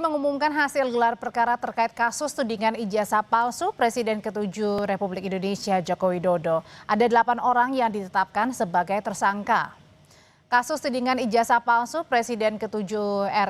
mengumumkan hasil gelar perkara terkait kasus tudingan ijazah palsu Presiden ke-7 Republik Indonesia Joko Widodo. Ada 8 orang yang ditetapkan sebagai tersangka. Kasus tudingan ijazah palsu Presiden ke-7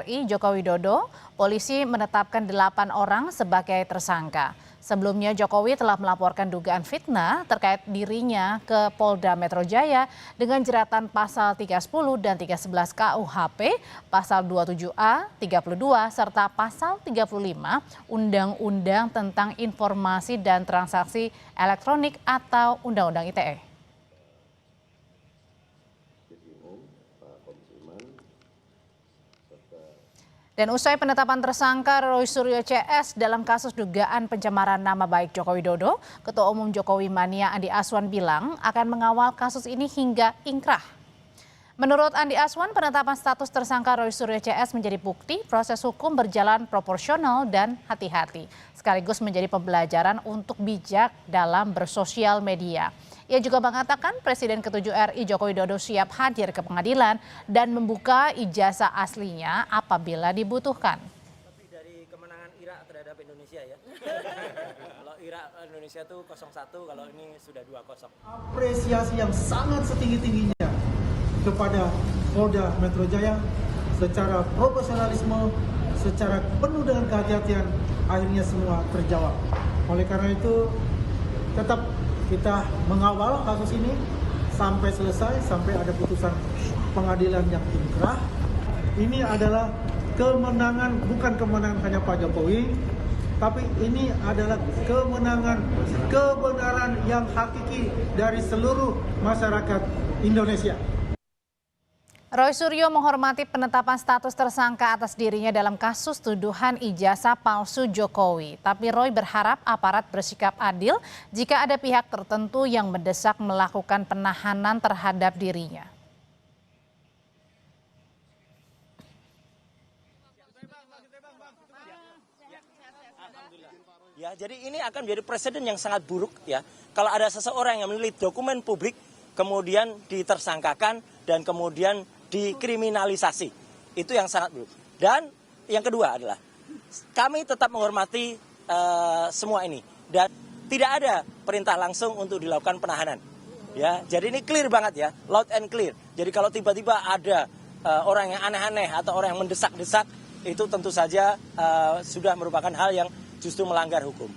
RI Joko Widodo, polisi menetapkan 8 orang sebagai tersangka. Sebelumnya Jokowi telah melaporkan dugaan fitnah terkait dirinya ke Polda Metro Jaya dengan jeratan pasal 310 dan 311 KUHP, pasal 27A, 32, serta pasal 35 Undang-Undang tentang Informasi dan Transaksi Elektronik atau Undang-Undang ITE. Dan usai penetapan tersangka Roy Suryo CS dalam kasus dugaan pencemaran nama baik Joko Widodo, Ketua Umum Jokowi Mania Andi Aswan bilang akan mengawal kasus ini hingga ingkrah. Menurut Andi Aswan, penetapan status tersangka Roy Suryo CS menjadi bukti proses hukum berjalan proporsional dan hati-hati, sekaligus menjadi pembelajaran untuk bijak dalam bersosial media. Ia juga mengatakan Presiden ke-7 RI Joko Widodo siap hadir ke pengadilan dan membuka ijazah aslinya apabila dibutuhkan. Lebih dari kemenangan Irak terhadap Indonesia ya. Kalau Irak Indonesia itu 0-1, kalau ini sudah 2-0. Apresiasi yang sangat setinggi-tingginya kepada Polda Metro Jaya secara profesionalisme, secara penuh dengan kehati-hatian, akhirnya semua terjawab. Oleh karena itu tetap kita mengawal kasus ini sampai selesai, sampai ada putusan pengadilan yang inkrah. Ini adalah kemenangan, bukan kemenangan hanya Pak Jokowi, tapi ini adalah kemenangan kebenaran yang hakiki dari seluruh masyarakat Indonesia. Roy Suryo menghormati penetapan status tersangka atas dirinya dalam kasus tuduhan ijazah palsu Jokowi. Tapi Roy berharap aparat bersikap adil jika ada pihak tertentu yang mendesak melakukan penahanan terhadap dirinya. Ya, jadi ini akan menjadi presiden yang sangat buruk ya. Kalau ada seseorang yang memiliki dokumen publik, kemudian ditersangkakan dan kemudian dikriminalisasi, itu yang sangat buruk. Dan yang kedua adalah kami tetap menghormati semua ini dan tidak ada perintah langsung untuk dilakukan penahanan. Ya, jadi ini clear banget ya, loud and clear. Jadi kalau tiba-tiba ada orang yang aneh-aneh atau orang yang mendesak-desak, itu tentu saja sudah merupakan hal yang justru melanggar hukum.